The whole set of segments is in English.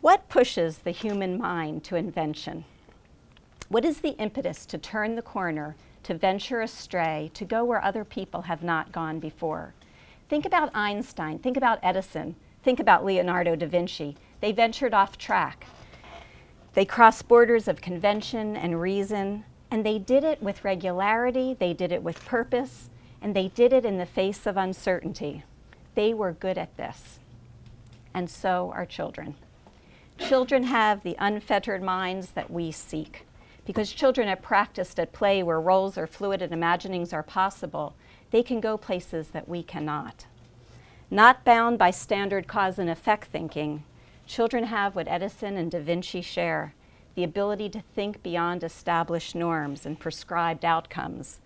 What pushes the human mind to invention? What is the impetus to turn the corner, to venture astray, to go where other people have not gone before? Think about Einstein, think about Edison, think about Leonardo da Vinci. They ventured off track. They crossed borders of convention and reason, and they did it with regularity, they did it with purpose, and they did it in the face of uncertainty. They were good at this. And so are children. Children have the unfettered minds that we seek. Because children have practiced at play where roles are fluid and imaginings are possible, they can go places that we cannot. Not bound by standard cause and effect thinking, children have what Edison and Da Vinci share, the ability to think beyond established norms and prescribed outcomes.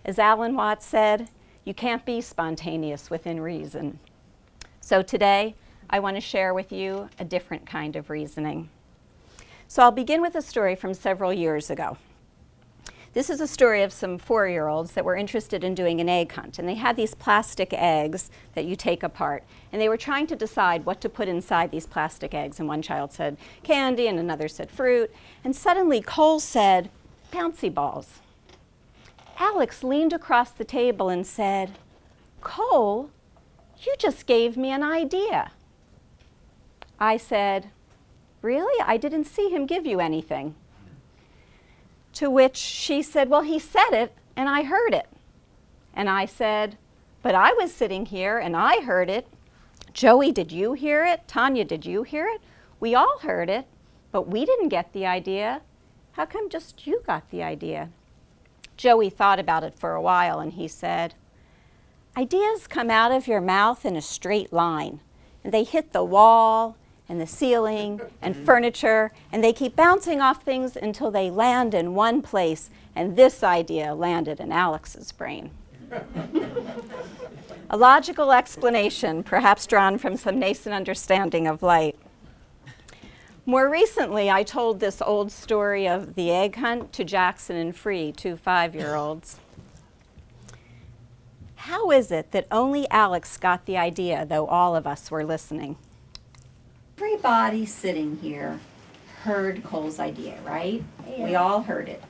As Alan Watts said, you can't be spontaneous within reason. So today, I want to share with you a different kind of reasoning. So I'll begin with a story from several years ago. This is a story of some 4-year-olds that were interested in doing an egg hunt, and they had these plastic eggs that you take apart, and they were trying to decide what to put inside these plastic eggs, and one child said candy and another said fruit, and suddenly Cole said bouncy balls. Alex leaned across the table and said, "Cole, you just gave me an idea." I said, "Really? I didn't see him give you anything." To which she said, "Well, he said it and I heard it." And I said, "But I was sitting here and I heard it. Joey, did you hear it? Tanya, did you hear it? We all heard it, but we didn't get the idea. How come just you got the idea?" Joey thought about it for a while and he said, "Ideas come out of your mouth in a straight line, and they hit the wall and the ceiling and furniture, and they keep bouncing off things until they land in one place, and this idea landed in Alex's brain." A logical explanation, perhaps drawn from some nascent understanding of light. More recently, I told this old story of the egg hunt to Jackson and Free, 2 5-year-olds. How is it that only Alex got the idea, though all of us were listening? Everybody sitting here heard Cole's idea, right? Yeah. We all heard it.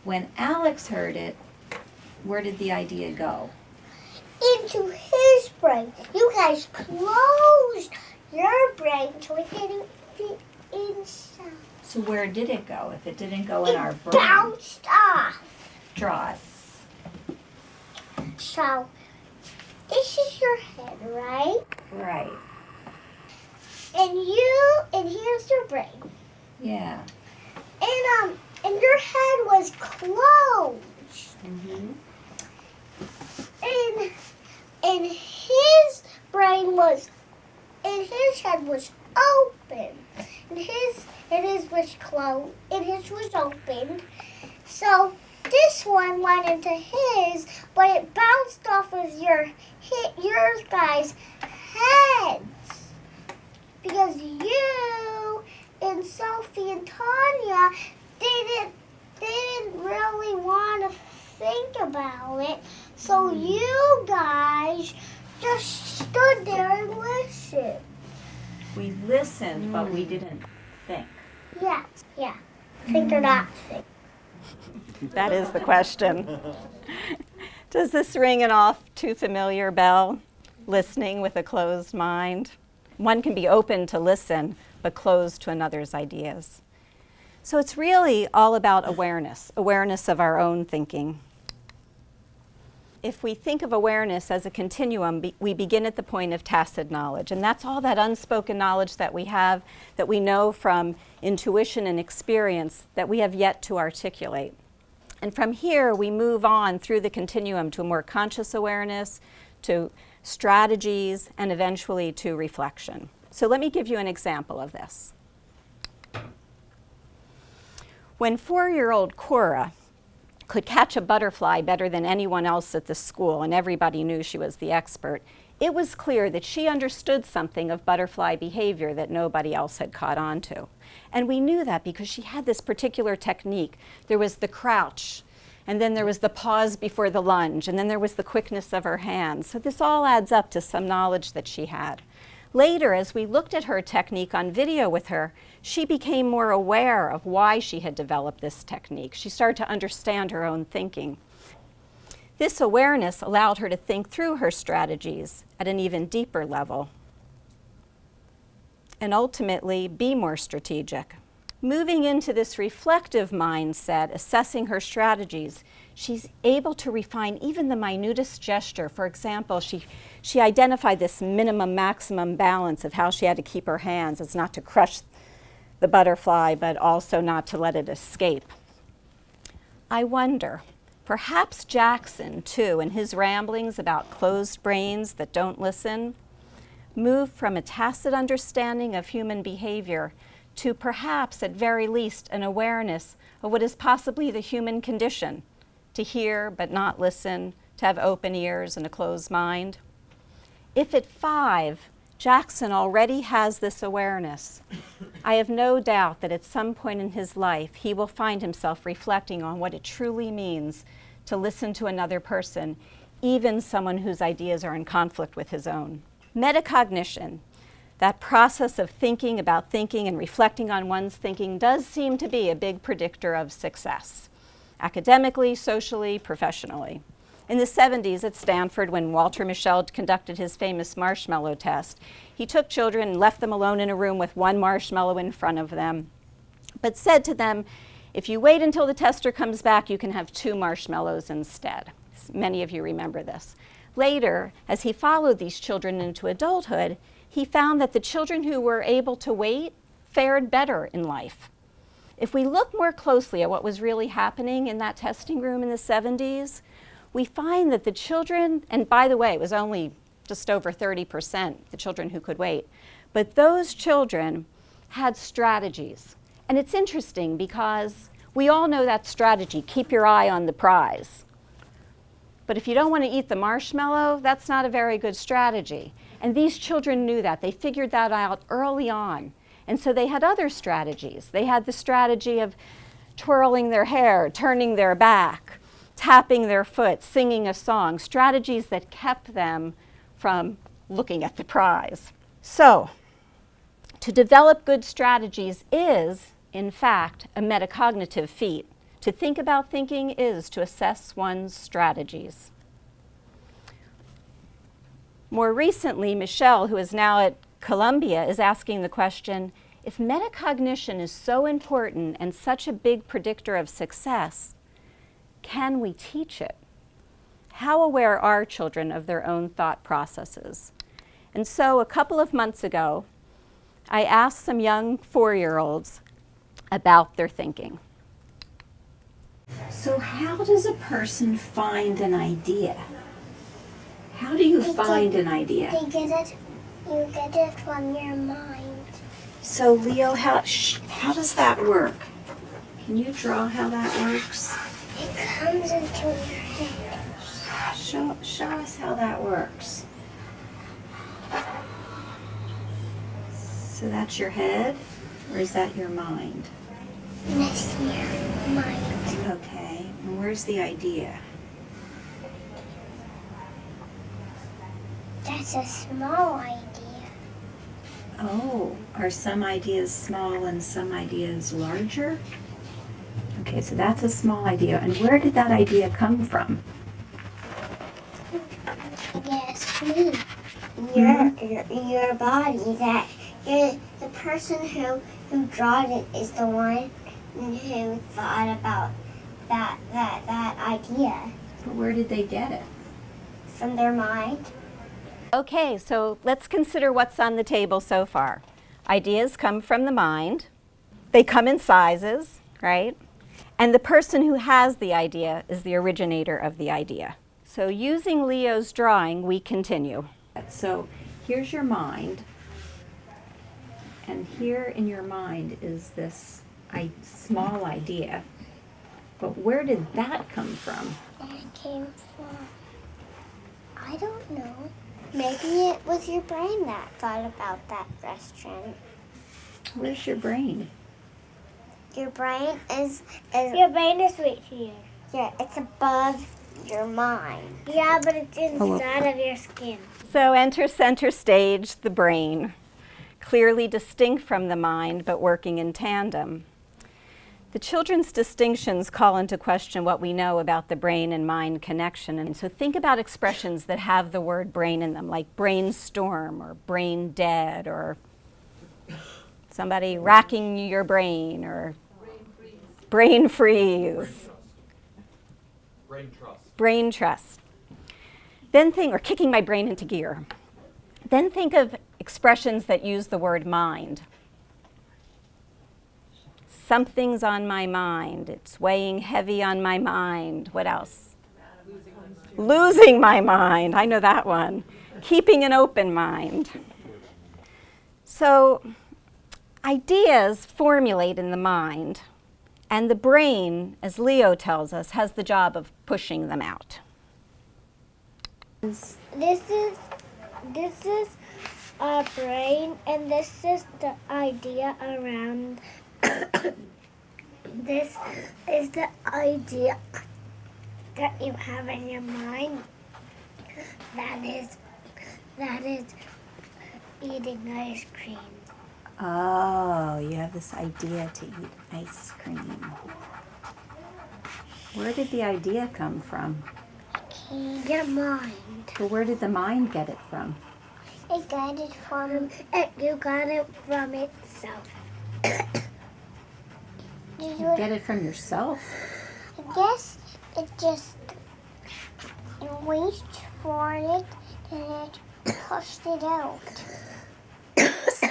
When Alex heard it, where did the idea go? Into his brain. You guys closed your brain so it didn't fit inside. So where did it go if it didn't go in our brain? It bounced off. Draw it. So, this is your head, right? Right. And here's your brain. Yeah. And your head was closed. Mm-hmm. And his brain was, and his head was open. And his was closed, and his was open. So this one went into his, but it bounced off of your guys' heads. Because you and Sophie and Tanya didn't really want to think about it. So you guys just stood there and listened. We listened, but we didn't think. Yeah. Think or not think. That is the question. Does this ring an all too familiar bell? Listening with a closed mind? One can be open to listen, but closed to another's ideas. So it's really all about awareness of our own thinking. If we think of awareness as a continuum, we begin at the point of tacit knowledge, and that's all that unspoken knowledge that we have, that we know from intuition and experience that we have yet to articulate. And from here, we move on through the continuum to a more conscious awareness, to strategies, and eventually to reflection. So let me give you an example of this. When 4-year-old Cora could catch a butterfly better than anyone else at the school, and everybody knew she was the expert, it was clear that she understood something of butterfly behavior that nobody else had caught on to. And we knew that because she had this particular technique. There was the crouch, and then there was the pause before the lunge, and then there was the quickness of her hands. So this all adds up to some knowledge that she had. Later, as we looked at her technique on video with her, she became more aware of why she had developed this technique. She started to understand her own thinking. This awareness allowed her to think through her strategies at an even deeper level and ultimately be more strategic. Moving into this reflective mindset, assessing her strategies, she's able to refine even the minutest gesture. For example, she identified this minimum-maximum balance of how she had to keep her hands. It's not to crush the butterfly, but also not to let it escape. I wonder, perhaps Jackson, too, in his ramblings about closed brains that don't listen, moved from a tacit understanding of human behavior to perhaps, at very least, an awareness of what is possibly the human condition, to hear but not listen, to have open ears and a closed mind. If at 5, Jackson already has this awareness, I have no doubt that at some point in his life he will find himself reflecting on what it truly means to listen to another person, even someone whose ideas are in conflict with his own. Metacognition, that process of thinking about thinking and reflecting on one's thinking, does seem to be a big predictor of success, academically, socially, professionally. In the 70s at Stanford, when Walter Mischel conducted his famous marshmallow test, he took children and left them alone in a room with one marshmallow in front of them, but said to them, if you wait until the tester comes back, you can have 2 marshmallows instead. Many of you remember this. Later, as he followed these children into adulthood, he found that the children who were able to wait fared better in life. If we look more closely at what was really happening in that testing room in the 70s, we find that the children, and by the way, it was only just over 30%, the children who could wait, but those children had strategies. And it's interesting because we all know that strategy, keep your eye on the prize. But if you don't want to eat the marshmallow, that's not a very good strategy. And these children knew that. They figured that out early on. And so they had other strategies. They had the strategy of twirling their hair, turning their back, tapping their foot, singing a song, strategies that kept them from looking at the prize. So, to develop good strategies is, in fact, a metacognitive feat. To think about thinking is to assess one's strategies. More recently, Mischel, who is now at Columbia, is asking the question, if metacognition is so important and such a big predictor of success, can we teach it? How aware are children of their own thought processes? And so a couple of months ago, I asked some young 4-year-olds about their thinking. So how does a person find an idea? How do you find an idea? You get it from your mind. So Leo, how does that work? Can you draw how that works? It comes into your head. Show us how that works. So that's your head, or is that your mind? That's your mind. Okay, and where's the idea? That's a small idea. Oh, are some ideas small and some ideas larger? Okay, so that's a small idea. And where did that idea come from? Yes, me. Your body. That the person who drawed it is the one who thought about that idea. But where did they get it? From their mind. Okay, so let's consider what's on the table so far. Ideas come from the mind. They come in sizes, right? And the person who has the idea is the originator of the idea. So using Leo's drawing, we continue. So here's your mind. And here in your mind is this small idea. But where did that come from? That came from, I don't know. Maybe it was your brain that thought about that question. Where's your brain? Your brain is right here. Yeah, it's above your mind. Yeah, but it's inside of your skin. So enter center stage the brain, clearly distinct from the mind, but working in tandem. The children's distinctions call into question what we know about the brain and mind connection. And so think about expressions that have the word brain in them, like brainstorm or brain dead or somebody racking your brain or brain freeze. Brain trust. Brain trust. Then think, or kicking my brain into gear. Then think of expressions that use the word mind. Something's on my mind. It's weighing heavy on my mind. What else? Losing my mind. I know that one. Keeping an open mind. So ideas formulate in the mind, and the brain, as Leo tells us, has the job of pushing them out. This is our brain, and this is the idea around. This is the idea that you have in your mind. That is eating ice cream. Oh, you have this idea to eat ice cream. Where did the idea come from? In your mind. Well, where did the mind get it from? It got it from. You got it from itself. You get it from yourself? I guess it just reached for it and it pushed it out.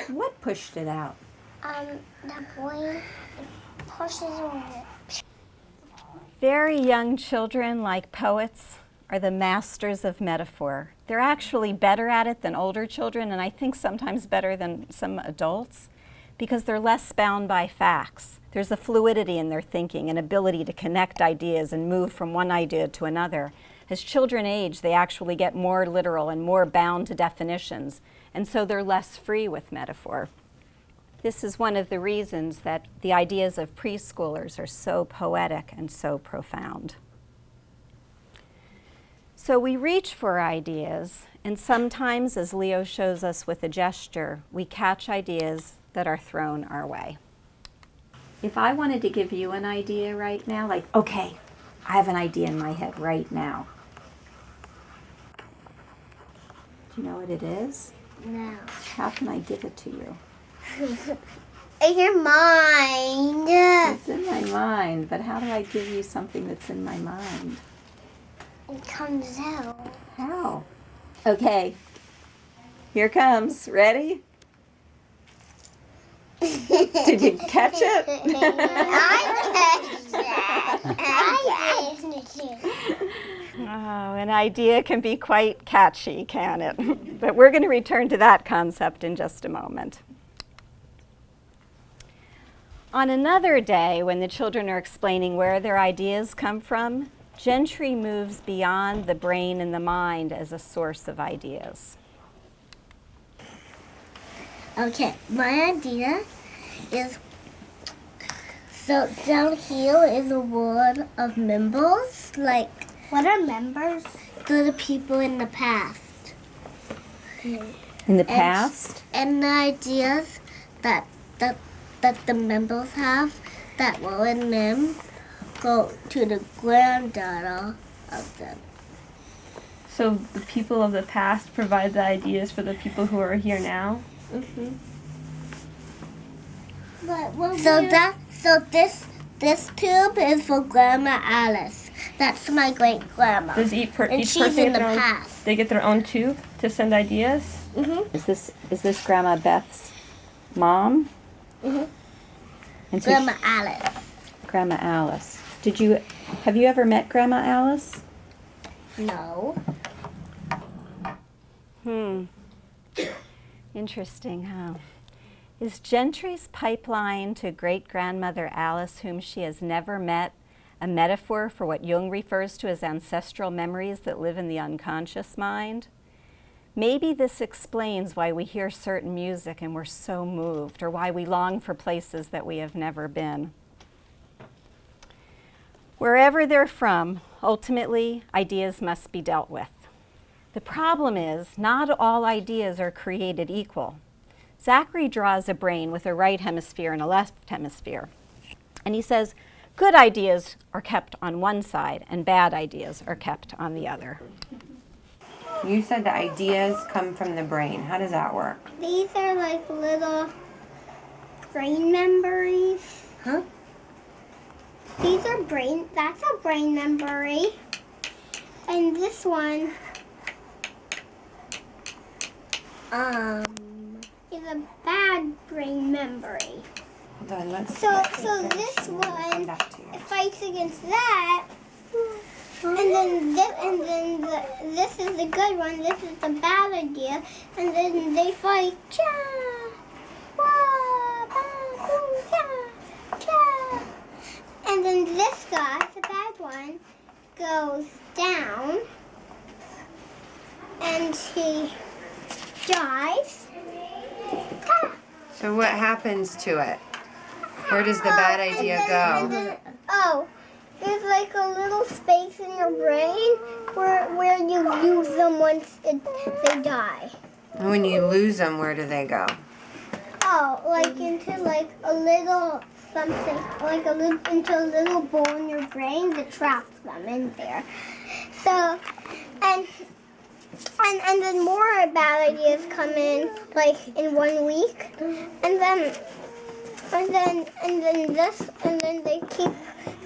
What pushed it out? The brain pushes it. Very young children, like poets, are the masters of metaphor. They're actually better at it than older children, and I think sometimes better than some adults, because they're less bound by facts. There's a fluidity in their thinking, an ability to connect ideas and move from one idea to another. As children age, they actually get more literal and more bound to definitions, and so they're less free with metaphor. This is one of the reasons that the ideas of preschoolers are so poetic and so profound. So we reach for ideas, and sometimes, as Leo shows us with a gesture, we catch ideas that are thrown our way. If I wanted to give you an idea right now, like, okay, I have an idea in my head right now. Do you know what it is? No. How can I give it to you? In your mind. It's in my mind, but how do I give you something that's in my mind? It comes out. How? Okay, here comes. Ready? Did you catch it? I catch that. I catch it. Oh, an idea can be quite catchy, can it? But we're going to return to that concept in just a moment. On another day, when the children are explaining where their ideas come from, Gentry moves beyond the brain and the mind as a source of ideas. Okay, my idea is, so down here is a word of members, like, what are members? They're the people in the past. In the past? And the ideas that the members have that were in them go to the granddaughter of them. So the people of the past provide the ideas for the people who are here now? Mm-hmm. So this tube is for Grandma Alice. That's my great grandma. Does each And she's person in get the their own, past. they get their own tube to send ideas? Mm-hmm. Is this Grandma Beth's mom? Mm-hmm. And so Grandma Alice. Grandma Alice. Have you ever met Grandma Alice? No. Interesting, huh? Is Gentry's pipeline to great-grandmother Alice, whom she has never met, a metaphor for what Jung refers to as ancestral memories that live in the unconscious mind? Maybe this explains why we hear certain music and we're so moved, or why we long for places that we have never been. Wherever they're from, ultimately, ideas must be dealt with. The problem is, not all ideas are created equal. Zachary draws a brain with a right hemisphere and a left hemisphere. And he says, good ideas are kept on one side and bad ideas are kept on the other. You said the ideas come from the brain. How does that work? These are like little brain memories. Huh? That's a brain memory. And this one is a bad brain memory. Hold on, let's So this one back to you. fights against that. And then this is the good one, this is the bad idea, and then they fight. Cha, wah, ba, boom, cha, cha. And then this guy, the bad one, goes down, and he dies. Ah. So what happens to it? Where does the bad idea go? There's like a little space in your brain where you use them once they die. And when you lose them, where do they go? Like into like a little something, like into a little bowl in your brain that traps them in there. So, and then more bad ideas come in like in 1 week, and then they keep.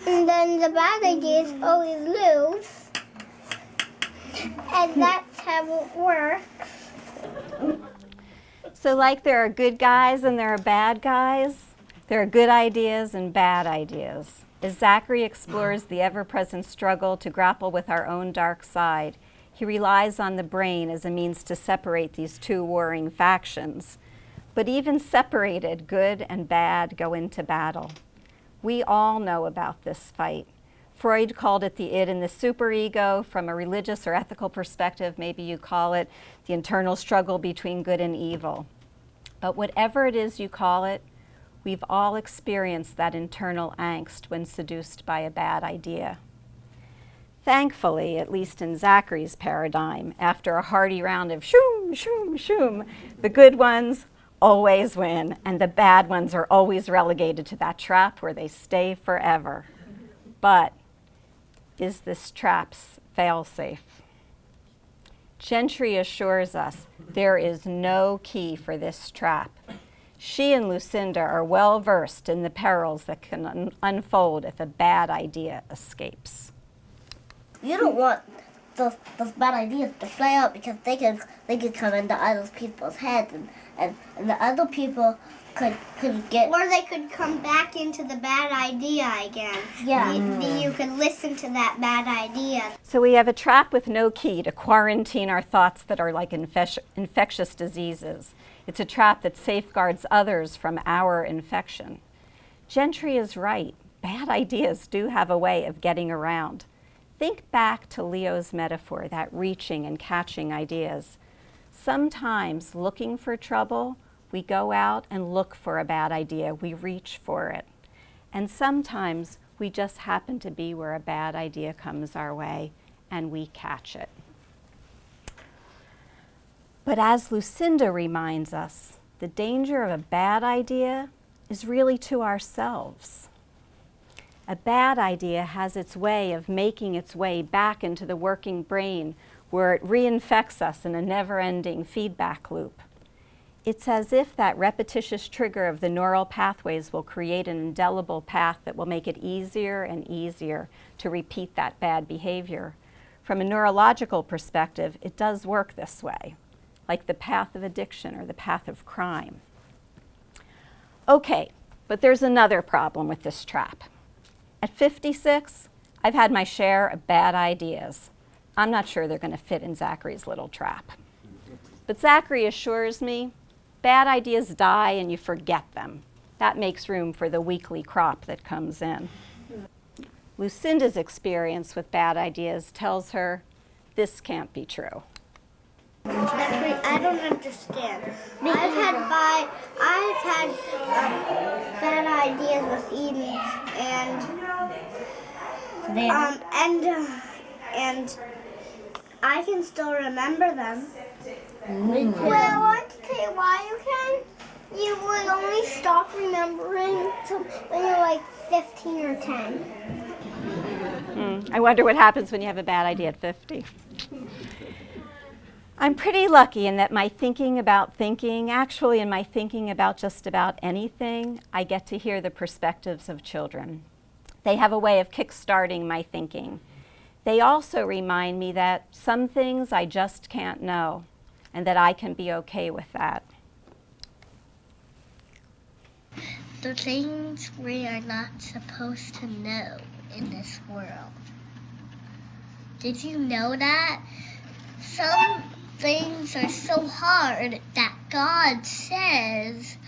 And then the bad ideas always lose. And that's how it works. So like there are good guys and there are bad guys, there are good ideas and bad ideas. As Zachary explores the ever-present struggle to grapple with our own dark side, he relies on the brain as a means to separate these two warring factions. But even separated, good and bad go into battle. We all know about this fight. Freud called it the id and the superego. From a religious or ethical perspective, maybe you call it the internal struggle between good and evil. But whatever it is you call it, we've all experienced that internal angst when seduced by a bad idea. Thankfully, at least in Zachary's paradigm, after a hearty round of shoom, shoom, shoom, the good ones always win, and the bad ones are always relegated to that trap where they stay forever. But is this trap's fail-safe? Gentry assures us there is no key for this trap. She and Lucinda are well versed in the perils that can unfold if a bad idea escapes. You don't want those bad ideas to fly out because they could come into other people's heads and the other people could get. Or they could come back into the bad idea again. Yeah. You could listen to that bad idea. So we have a trap with no key to quarantine our thoughts that are like infectious diseases. It's a trap that safeguards others from our infection. Gentry is right. Bad ideas do have a way of getting around. Think back to Leo's metaphor, that reaching and catching ideas. Sometimes looking for trouble, we go out and look for a bad idea. We reach for it. And sometimes we just happen to be where a bad idea comes our way and we catch it. But as Lucinda reminds us, the danger of a bad idea is really to ourselves. A bad idea has its way of making its way back into the working brain where it reinfects us in a never-ending feedback loop. It's as if that repetitious trigger of the neural pathways will create an indelible path that will make it easier and easier to repeat that bad behavior. From a neurological perspective, it does work this way, like the path of addiction or the path of crime. Okay, but there's another problem with this trap. At 56, I've had my share of bad ideas. I'm not sure they're going to fit in Zachary's little trap. But Zachary assures me, bad ideas die and you forget them. That makes room for the weekly crop that comes in. Lucinda's experience with bad ideas tells her this can't be true. I don't understand. I've had bad ideas with Eden, and And I can still remember them. Me too. Well, I want to tell you why you would only stop remembering when you're like 15 or 10. I wonder what happens when you have a bad idea at 50. I'm pretty lucky in that my thinking about thinking, actually in my thinking about just about anything, I get to hear the perspectives of children. They have a way of kickstarting my thinking. They also remind me that some things I just can't know, and that I can be okay with that. The things we are not supposed to know in this world. Did you know that? Some things are so hard that God says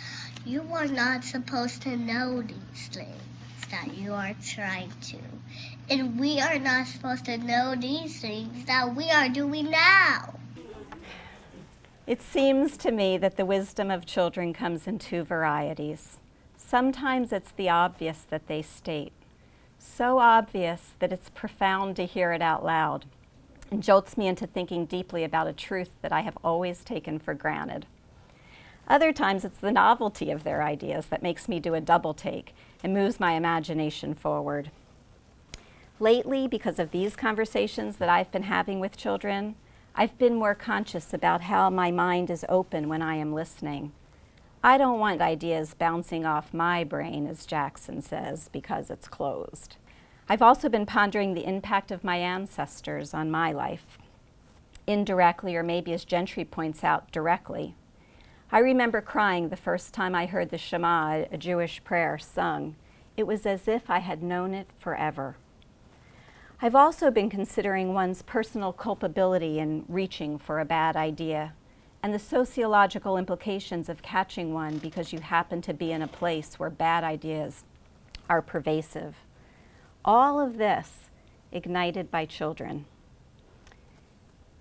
you are not supposed to know these things that you are trying to. And we are not supposed to know these things that we are doing now. It seems to me that the wisdom of children comes in two varieties. Sometimes it's the obvious that they state, so obvious that it's profound to hear it out loud, and jolts me into thinking deeply about a truth that I have always taken for granted. Other times it's the novelty of their ideas that makes me do a double take and moves my imagination forward. Lately, because of these conversations that I've been having with children, I've been more conscious about how my mind is open when I am listening. I don't want ideas bouncing off my brain, as Jackson says, because it's closed. I've also been pondering the impact of my ancestors on my life, indirectly, or maybe, as Gentry points out, directly. I remember crying the first time I heard the Shema, a Jewish prayer, sung. It was as if I had known it forever. I've also been considering one's personal culpability in reaching for a bad idea, and the sociological implications of catching one because you happen to be in a place where bad ideas are pervasive. All of this ignited by children.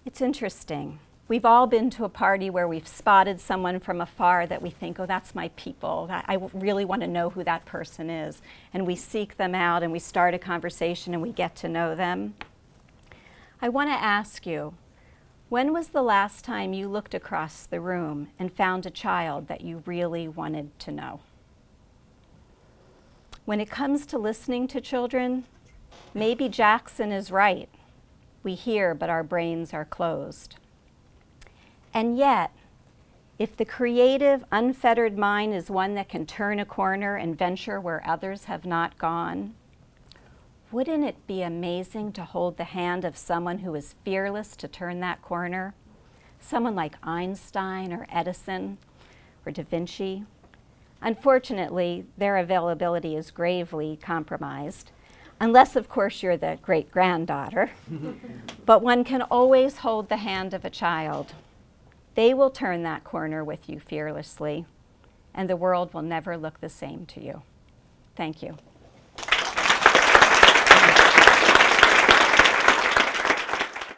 It's interesting. We've all been to a party where we've spotted someone from afar that we think, oh, that's my people. I really want to know who that person is. And we seek them out and we start a conversation and we get to know them. I want to ask you, when was the last time you looked across the room and found a child that you really wanted to know? When it comes to listening to children, maybe Jackson is right. We hear, but our brains are closed. And yet, if the creative, unfettered mind is one that can turn a corner and venture where others have not gone, wouldn't it be amazing to hold the hand of someone who is fearless to turn that corner? Someone like Einstein or Edison or Da Vinci? Unfortunately, their availability is gravely compromised, unless, of course, you're the great-granddaughter. But one can always hold the hand of a child. They will turn that corner with you fearlessly, and the world will never look the same to you. Thank you.